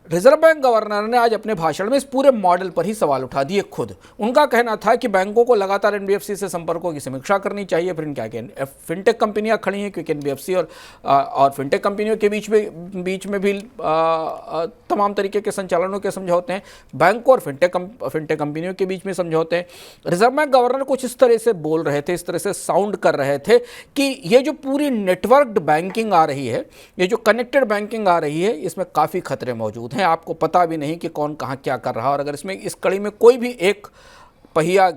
रिजर्व बैंक गवर्नर ने आज अपने भाषण में इस पूरे मॉडल पर ही सवाल उठा दिए खुद। उनका कहना था कि बैंकों को लगातार एनबीएफसी से संपर्कों की समीक्षा करनी चाहिए। फिर क्या क्या फिनटेक कंपनियां खड़ी हैं क्योंकि एनबीएफसी और फिनटेक कंपनियों के बीच में भी तमाम तरीके के संचालनों के समझौते हैं। बैंकों और फिनटेक कंपनियों के बीच में समझौते हैं। रिजर्व बैंक गवर्नर कुछ इस तरह से बोल रहे थे, इस तरह से साउंड कर रहे थे कि ये जो पूरी नेटवर्क्ड बैंकिंग आ रही है, ये जो कनेक्टेड बैंकिंग आ रही है, इसमें काफ़ी खतरे मौजूद हैं। आपको पता भी नहीं कि कौन कहां क्या कर रहा है, और अगर इसमें इस कड़ी में कोई भी एक पहिया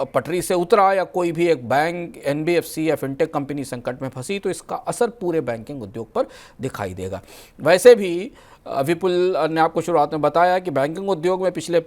पटरी से उतरा या कोई भी एक बैंक, एनबीएफसी या फिनटेक कंपनी संकट में फंसी तो इसका असर पूरे बैंकिंग उद्योग पर दिखाई देगा। वैसे भी विपुल ने आपको शुरुआत में बताया कि बैंकिंग उद्योग में पिछले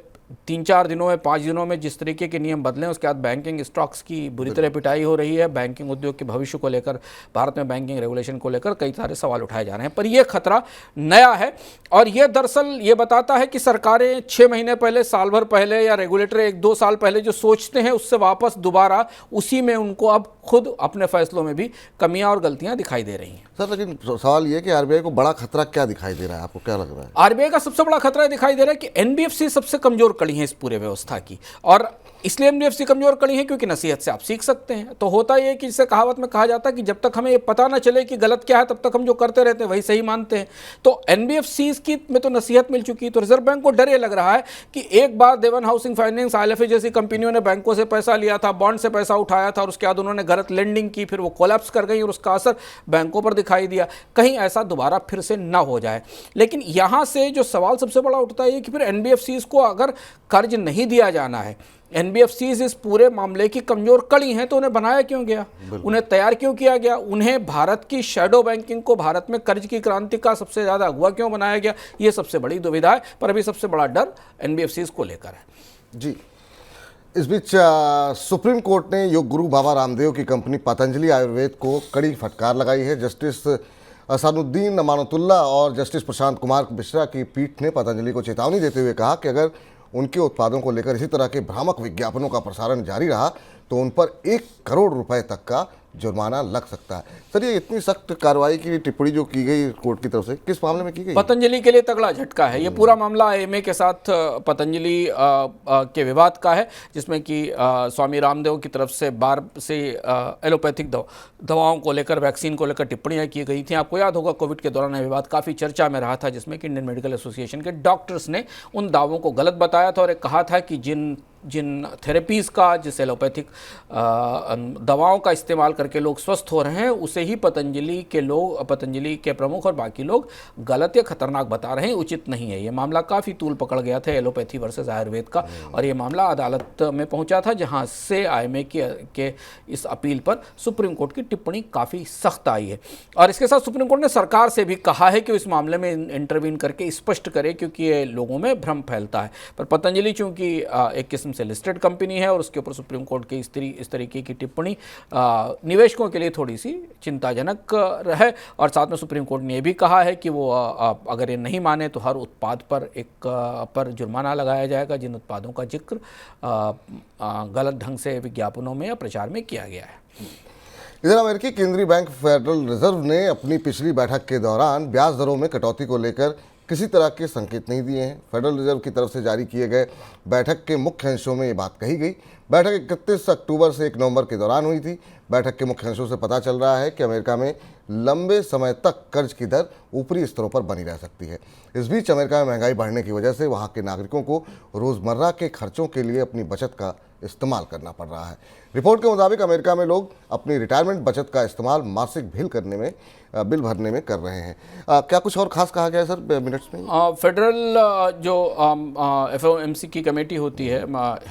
3-4 दिनों में 5 दिनों में जिस तरीके के नियम बदले हैं उसके बाद बैंकिंग स्टॉक्स की बुरी तरह पिटाई हो रही है। बैंकिंग उद्योग के भविष्य को लेकर, भारत में बैंकिंग रेगुलेशन को लेकर कई सारे सवाल उठाए जा रहे हैं, पर यह खतरा नया है और यह दरअसल ये बताता है कि सरकारें 6 महीने पहले, साल भर पहले या रेगुलेटर 1-2 साल पहले जो सोचते हैं उससे वापस दोबारा उसी में उनको अब खुद अपने फैसलों में भी कमियां और गलतियां दिखाई दे रही हैं। सर, लेकिन सवाल ये कि आरबीआई को बड़ा खतरा क्या दिखाई दे रहा है, आपको क्या लग रहा है? आरबीआई का सबसे बड़ा खतरा दिखाई दे रहा है कि एनबीएफसी सबसे कमजोर कड़ी है इस पूरे व्यवस्था की, और इसलिए एनबीएफसी कमजोर कड़ी है क्योंकि नसीहत से आप सीख सकते हैं। तो होता यह कि जिसे कहावत में कहा जाता है कि जब तक हमें ये पता ना चले कि गलत क्या है तब तक हम जो करते रहते हैं वही सही मानते हैं। तो एनबीएफसी की में तो नसीहत मिल चुकी है, तो रिजर्व बैंक को डर ये लग रहा है कि एक बार देवन हाउसिंग फाइनेंस, आईएलएफए जैसी कंपनियों ने बैंकों से पैसा लिया था, बॉन्ड से पैसा उठाया था और उसके बाद उन्होंने गलत लेंडिंग की, फिर वो कोलैप्स कर गई और उसका असर बैंकों पर दिखाई दिया। कहीं ऐसा दोबारा फिर से ना हो जाए। लेकिन यहां से जो सवाल सबसे बड़ा उठता है कि फिर एनबीएफसीज को अगर कर्ज नहीं दिया जाना है, एनबीएफसीज इस पूरे मामले की कमजोर कड़ी हैं, तो उन्हें बनाया क्यों गया, उन्हें तैयार क्यों किया गया, उन्हें भारत की शैडो बैंकिंग को, भारत में कर्ज की क्रांति का सबसे ज्यादा अगुवा क्यों बनाया गया, ये सबसे बड़ी दुविधा है। पर अभी सबसे बड़ा डर एनबीएफसीज को लेकर है। जी, इस बीच सुप्रीम कोर्ट ने योग गुरु बाबा रामदेव की कंपनी पतंजलि आयुर्वेद को कड़ी फटकार लगाई है। जस्टिस असानुद्दीन अमानतुल्लाह और जस्टिस प्रशांत कुमार मिश्रा की पीठ ने पतंजलि को चेतावनी देते हुए कहा कि अगर उनके उत्पादों को लेकर इसी तरह के भ्रामक विज्ञापनों का प्रसारण जारी रहा तो उन पर 1 करोड़ रुपए तक का जुर्माना लग सकता है। सर, ये इतनी सख्त कार्रवाई की टिप्पणी जो की गई कोर्ट की तरफ से, किस मामले में की गई? पतंजलि के लिए तगड़ा झटका है। ये पूरा मामला आईएमए के साथ पतंजलि के विवाद का है, जिसमें कि स्वामी रामदेव की तरफ से बार से एलोपैथिक दवाओं को लेकर, वैक्सीन को लेकर टिप्पणियां की गई थी। आपको याद होगा कोविड के दौरान यह विवाद काफ़ी चर्चा में रहा था, जिसमें कि इंडियन मेडिकल एसोसिएशन के डॉक्टर्स ने उन दावों को गलत बताया था और एक कहा था कि जिन थेरेपीज़ का, जिस एलोपैथिक दवाओं का इस्तेमाल करके लोग स्वस्थ हो रहे हैं, उसे ही पतंजलि के प्रमुख और बाकी लोग गलत या खतरनाक बता रहे हैं, उचित नहीं है। ये मामला काफ़ी तूल पकड़ गया था एलोपैथी वर्सेस आयुर्वेद का, और ये मामला अदालत में पहुंचा था, जहां से आईएमए के इस अपील पर सुप्रीम कोर्ट की टिप्पणी काफ़ी सख्त आई है। और इसके साथ सुप्रीम कोर्ट ने सरकार से भी कहा है कि इस मामले में इंटरवीन करके स्पष्ट करे, क्योंकि ये लोगों में भ्रम फैलता है। पर पतंजलि चूंकि एक किस्म से लिस्टेड कंपनी है और उसके ऊपर सुप्रीम कोर्ट की इस तरीके की टिप्पणी निवेशकों के लिए थोड़ी सी चिंताजनक है। और साथ में सुप्रीम कोर्ट ने यह भी कहा है कि वो अगर ये नहीं माने तो हर उत्पाद पर जुर्माना लगाया जाएगा जिन उत्पादों का जिक्र गलत ढंग से विज्ञापनों में या प्रचार में किया गया है। इधर अमेरिकी केंद्रीय बैंक फेडरल रिजर्व ने अपनी पिछली बैठक के दौरान ब्याज दरों में कटौती को लेकर किसी तरह के संकेत नहीं दिए हैं। फेडरल रिजर्व की तरफ से जारी किए गए बैठक के मुख्य अंशों में ये बात कही गई। बैठक 31 अक्टूबर से 1 नवंबर के दौरान हुई थी। बैठक के मुख्य अंशों से पता चल रहा है कि अमेरिका में लंबे समय तक कर्ज की दर ऊपरी स्तरों पर बनी रह सकती है। इस बीच अमेरिका में महंगाई बढ़ने की वजह से वहाँ के नागरिकों को रोज़मर्रा के खर्चों के लिए अपनी बचत का इस्तेमाल करना पड़ रहा है। रिपोर्ट के मुताबिक अमेरिका में लोग अपनी रिटायरमेंट बचत का इस्तेमाल मासिक बिल भरने में कर रहे हैं। क्या कुछ और खास कहा गया है सर मिनट्स में? फेडरल जो एफओएमसी की कमेटी होती है,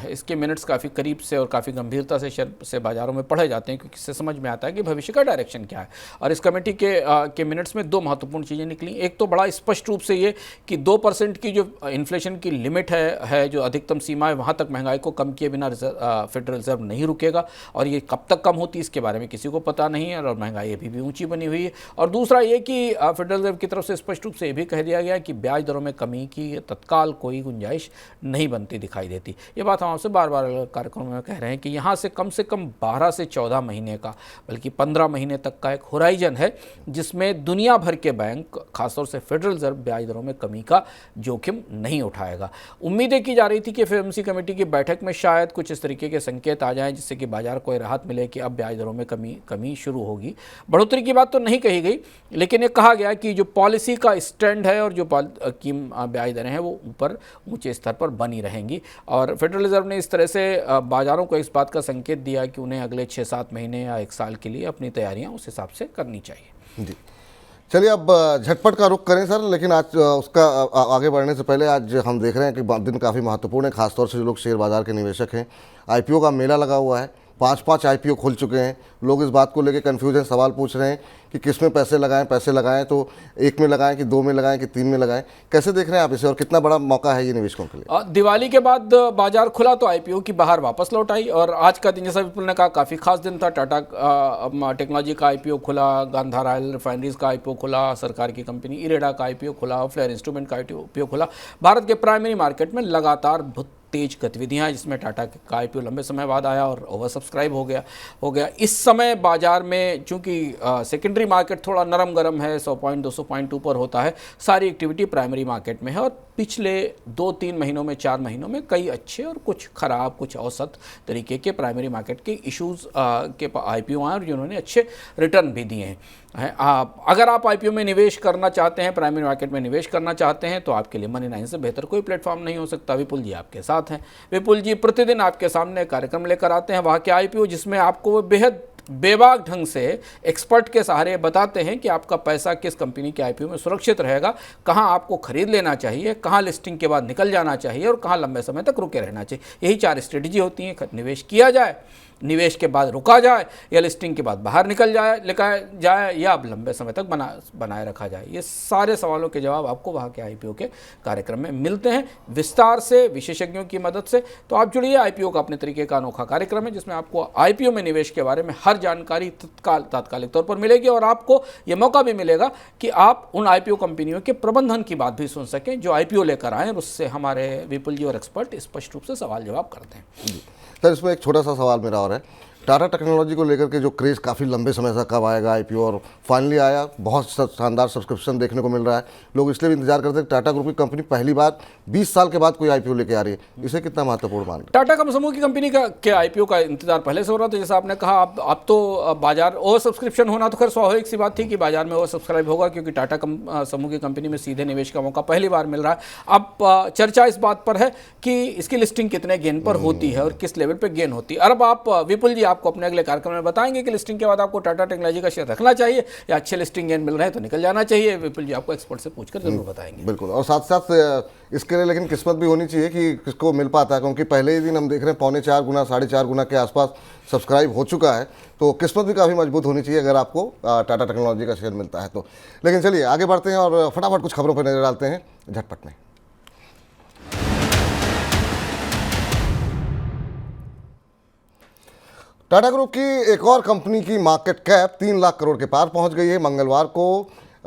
इसके मिनट्स काफ़ी करीब से और काफ़ी गंभीरता से बाज़ारों में पढ़े जाते हैं, क्योंकि इससे समझ में आता है कि भविष्य का डायरेक्शन क्या है। और इस कमेटी के मिनट्स में 2 महत्वपूर्ण चीज़ें निकली। एक तो बड़ा स्पष्ट रूप से ये कि 2% की जो इन्फ्लेशन की लिमिट है जो अधिकतम सीमा है, वहाँ तक महंगाई को कम किए बिना फेडरल रिजर्व नहीं रुकेगा। और ये कब तक कम होती है इसके बारे में किसी को पता नहीं है, और महंगाई अभी भी ऊंची बनी हुई है। और दूसरा ये कि फेडरल रिजर्व की तरफ से स्पष्ट रूप से ये भी कह दिया गया कि ब्याज दरों में कमी की तत्काल कोई गुंजाइश नहीं बनती दिखाई देती। ये बात हम आपसे बार बार कार्यक्रम में कह रहे हैं कि यहाँ से कम 12 से 14 महीने का, बल्कि 15 महीने तक का एक होराइजन है, जिसमें दुनिया भर के बैंक, खासतौर से फेडरल रिजर्व, ब्याज दरों में कमी का जोखिम नहीं उठाएगा। उम्मीदें की जा रही थी कि एफओएमसी कमेटी की बैठक में शायद कुछ इस तरीके के संकेत आ जाएं, जिससे कि बाजार को राहत मिले कि अब ब्याज दरों में कमी शुरू होगी। बढ़ोतरी की बात तो नहीं कही गई, लेकिन ये कहा गया कि जो पॉलिसी का स्टैंड है और जो ब्याज दरें हैं वो ऊपर ऊंचे स्तर पर बनी रहेंगी। और फेडरल रिजर्व ने इस तरह से बाजारों को इस बात का संकेत दिया कि उन्हें अगले 6-7 महीने या 1 साल के लिए अपनी तैयारियां उस हिसाब से करनी चाहिए। जी, चलिए अब झटपट का रुख करें सर, लेकिन आज उसका आगे बढ़ने से पहले आज हम देख रहे हैं कि दिन काफ़ी महत्वपूर्ण है, खासतौर से जो लोग शेयर बाजार के निवेशक हैं। आईपीओ का मेला लगा हुआ है। 5-5 आईपीओ खुल चुके हैं। लोग इस बात को लेकर कंफ्यूज हैं, सवाल पूछ रहे हैं कि किस में पैसे लगाएं तो एक में लगाएं कि दो में लगाएं कि तीन में लगाएं। कैसे देख रहे हैं आप इसे और कितना बड़ा मौका है ये निवेशकों के लिए? दिवाली के बाद बाजार खुला तो आईपीओ की बाहर वापस लौट आई और आज का दिन जैसा विपुल ने कहा काफ़ी खास दिन था। टाटा टेक्नोलॉजी का आईपीओ खुला, गांधार ऑयल रिफाइनरीज का आईपीओ खुला, सरकार की कंपनी इरेडा का आईपीओ खुला, फ्लेयर इंस्ट्रूमेंट का आईपीओ खुला। भारत के प्राइमरी मार्केट में लगातार बहुत तेज गतिविधियां, जिसमें टाटा का आईपीओ लंबे समय बाद आया और ओवर सब्सक्राइब हो गया। इस समय बाजार में चूंकि सेकेंडरी मार्केट थोड़ा नरम गरम है, 100 पॉइंट 200 पॉइंट ऊपर होता है, सारी एक्टिविटी प्राइमरी मार्केट में है। और पिछले 2-3 महीनों में, 4 महीनों में कई अच्छे और कुछ खराब, कुछ औसत तरीके के प्राइमरी मार्केट के इश्यूज के आईपीओ आए और जिन्होंने अच्छे रिटर्न भी दिए हैं। अगर आप आईपीओ में निवेश करना चाहते हैं, प्राइमरी मार्केट में निवेश करना चाहते हैं, तो आपके लिए Money9 से बेहतर कोई प्लेटफॉर्म नहीं हो सकता। विपुल जी आपके साथ हैं। विपुल जी प्रतिदिन आपके सामने कार्यक्रम लेकर आते हैं वहाँ के आईपीओ, जिसमें आपको वो बेहद बेबाक ढंग से एक्सपर्ट के सहारे बताते हैं कि आपका पैसा किस कंपनी के आईपीओ में सुरक्षित रहेगा, कहां आपको खरीद लेना चाहिए, कहां लिस्टिंग के बाद निकल जाना चाहिए और कहां लंबे समय तक रुके रहना चाहिए। यही 4 स्ट्रेटजी होती हैं। निवेश किया जाए, निवेश के बाद रुका जाए, या लिस्टिंग के बाद बाहर निकल जाए या लंबे समय तक बनाए रखा जाए। ये सारे सवालों के जवाब आपको वहाँ के आईपीओ के कार्यक्रम में मिलते हैं विस्तार से, विशेषज्ञों की मदद से। तो आप जुड़िए, आईपीओ का अपने तरीके का अनोखा कार्यक्रम है जिसमें आपको आईपीओ में निवेश के बारे में हर जानकारी तात्कालिक तौर पर मिलेगी और आपको ये मौका भी मिलेगा कि आप उन आईपीओ कंपनियों के प्रबंधन की बात भी सुन सकें जो आईपीओ लेकर आए और उससे हमारे विपुल जी और एक्सपर्ट स्पष्ट रूप से सवाल जवाब करते हैं। सर, इसमें एक छोटा सा सवाल मेरा और है। टाटा टेक्नोलॉजी को लेकर के जो क्रेज़ काफ़ी लंबे समय से कब आएगा आईपीओ, और फाइनली आया, बहुत शानदार सब्सक्रिप्शन देखने को मिल रहा है। लोग इसलिए भी इंतजार करते हैं टाटा ग्रुप की कंपनी पहली बार 20 साल के बाद कोई आईपीओ लेके आ रही है। इसे कितना महत्वपूर्ण मान? टाटा का समूह की कंपनी के आईपीओ का इंतजार पहले से हो रहा था। जैसा आपने कहा, अब तो बाजार ओवर सब्सक्रिप्शन होना तो खैर स्वाभाविक सी बात थी कि बाजार में ओवर सब्सक्राइब होगा, क्योंकि टाटा समूह की कंपनी में सीधे निवेश का मौका पहली बार मिल रहा है। अब चर्चा इस बात पर है कि इसकी लिस्टिंग कितने गेन पर होती है और किस लेवल पर गेन होती है। अब आप विपुल जी आपको अपने अगले कार्यक्रम में बताएंगे कि लिस्टिंग के बाद आपको टाटा टेक्नोलॉजी का शेयर रखना चाहिए या अच्छे लिस्टिंग गेन मिल रहे हैं तो निकल जाना चाहिए। विपुल जी आपको एक्सपर्ट से पूछकर जरूर बताएंगे। बिल्कुल, और साथ साथ इसके लिए लेकिन किस्मत भी होनी चाहिए कि किसको मिल पाता है, क्योंकि पहले ही दिन हम देख रहे हैं 4.25 गुना 4.5 गुना के आसपास सब्सक्राइब हो चुका है। तो किस्मत भी काफ़ी मजबूत होनी चाहिए अगर आपको टाटा टेक्नोलॉजी का शेयर मिलता है तो। लेकिन चलिए आगे बढ़ते हैं और फटाफट कुछ खबरों पर नजर डालते हैं झटपट में। टाटा ग्रुप की एक और कंपनी की मार्केट कैप 3 लाख करोड़ के पार पहुंच गई है। मंगलवार को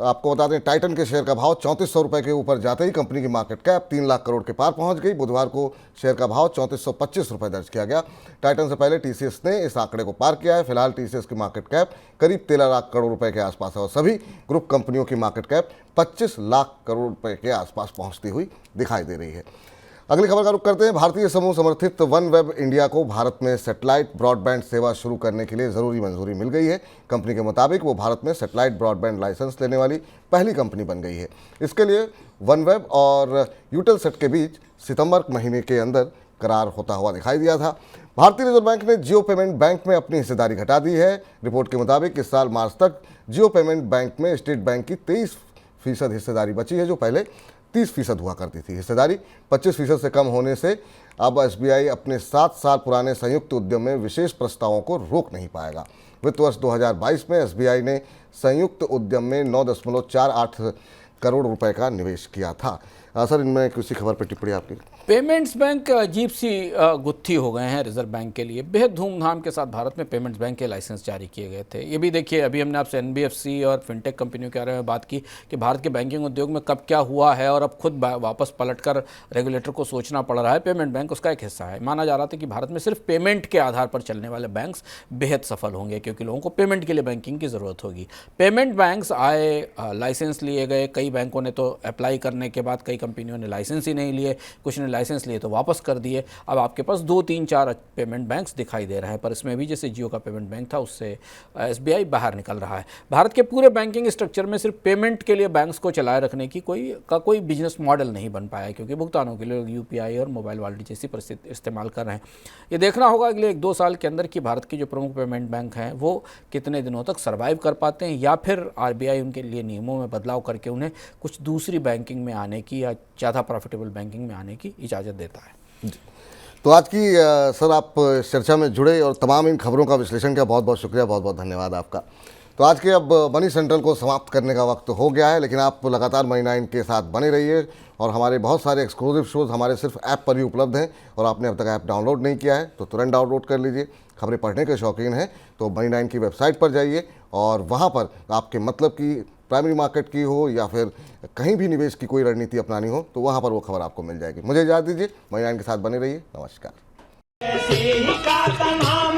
आपको बता दें, टाइटन के शेयर का भाव 3400 रुपये के ऊपर जाते ही कंपनी की मार्केट कैप 3 लाख करोड़ के पार पहुंच गई। बुधवार को शेयर का भाव 3425 रुपये दर्ज किया गया। टाइटन से पहले टीसीएस ने इस आंकड़े को पार किया है। फिलहाल टीसीएस की मार्केट कैप करीब 13 लाख करोड़ रुपए के आसपास है और सभी ग्रुप कंपनियों की मार्केट कैप 25 लाख करोड़ रुपए के आसपास पहुँचती हुई दिखाई दे रही है। अगली खबर का रुख करते हैं। भारतीय समूह समर्थित OneWeb इंडिया को भारत में सैटेलाइट ब्रॉडबैंड सेवा शुरू करने के लिए ज़रूरी मंजूरी मिल गई है। कंपनी के मुताबिक वो भारत में सैटेलाइट ब्रॉडबैंड लाइसेंस लेने वाली पहली कंपनी बन गई है। इसके लिए OneWeb और यूटेलसेट के बीच सितंबर महीने के अंदर करार होता हुआ दिखाई दिया था। भारतीय रिजर्व बैंक ने जियो पेमेंट बैंक में अपनी हिस्सेदारी घटा दी है। रिपोर्ट के मुताबिक इस साल मार्च तक जियो पेमेंट बैंक में स्टेट बैंक की 23% हिस्सेदारी बची है, जो पहले 30% हुआ करती थी। हिस्सेदारी 25% से कम होने से अब एसबीआई अपने 7 साल पुराने संयुक्त उद्यम में विशेष प्रस्तावों को रोक नहीं पाएगा। वित्त वर्ष 2022 में एसबीआई ने संयुक्त उद्यम में 9.48 करोड़ रुपए का निवेश किया था। सर, इनमें किसी खबर पर टिप्पणी आपकी? पेमेंट्स बैंक अजीब सी गुत्थी हो गए हैं रिजर्व बैंक के लिए। बेहद धूमधाम के साथ भारत में पेमेंट्स बैंक के लाइसेंस जारी किए गए थे। ये भी देखिए, अभी हमने आपसे एनबीएफसी और फिनटेक कंपनियों के बारे में बात की कि भारत के बैंकिंग उद्योग में कब क्या हुआ है और अब खुद वापस पलटकर रेगुलेटर को सोचना पड़ रहा है। पेमेंट बैंक उसका एक हिस्सा है। माना जा रहा था कि भारत में सिर्फ पेमेंट के आधार पर चलने वाले बैंक्स बेहद सफल होंगे, क्योंकि लोगों को पेमेंट के लिए बैंकिंग की ज़रूरत होगी। पेमेंट बैंक्स आए, लाइसेंस लिए गए। कई बैंकों ने तो अप्लाई करने के बाद कई कंपनियों ने लाइसेंस ही नहीं लिए, कुछ ने लाइसेंस लिए तो वापस कर दिए। अब आपके पास 2, 3, 4 पेमेंट बैंक्स दिखाई दे रहे हैं, पर इसमें भी जैसे जियो का पेमेंट बैंक था उससे एसबीआई बाहर निकल रहा है। भारत के पूरे बैंकिंग स्ट्रक्चर में सिर्फ पेमेंट के लिए बैंक्स को चलाए रखने की कोई बिजनेस मॉडल नहीं बन पाया, क्योंकि भुगतानों के लिए यूपीआई और मोबाइल वॉलेट जैसी परिस्थिति इस्तेमाल कर रहे हैं। ये देखना होगा अगले 1-2 साल के अंदर कि भारत के जो प्रमुख पेमेंट बैंक हैं वो कितने दिनों तक सर्वाइव कर पाते हैं, या फिर आरबीआई उनके लिए नियमों में बदलाव करके उन्हें कुछ दूसरी बैंकिंग में आने की या ज़्यादा प्रॉफिटेबल बैंकिंग में आने की इजाज़त देता है। तो आज की सर आप इस चर्चा में जुड़े और तमाम इन खबरों का विश्लेषण किया, बहुत बहुत शुक्रिया, बहुत बहुत धन्यवाद आपका। तो आज के अब मनी सेंट्रल को समाप्त करने का वक्त हो गया है, लेकिन आप लगातार मनी 9 के साथ बने रहिए और हमारे बहुत सारे एक्सक्लूसिव शोज़ हमारे सिर्फ ऐप पर ही उपलब्ध हैं और आपने अब तक ऐप डाउनलोड नहीं किया है तो तुरंत डाउनलोड कर लीजिए। खबरें पढ़ने के शौकीन हैं तो मनी 9 की वेबसाइट पर जाइए और वहाँ पर आपके मतलब की प्राइमरी मार्केट की हो या फिर कहीं भी निवेश की कोई रणनीति अपनानी हो तो वहाँ पर वो खबर आपको मिल जाएगी। मुझे इजाज़त दीजिए, मनी 9 के साथ बने रहिए। नमस्कार। ऐसे ही का तमाम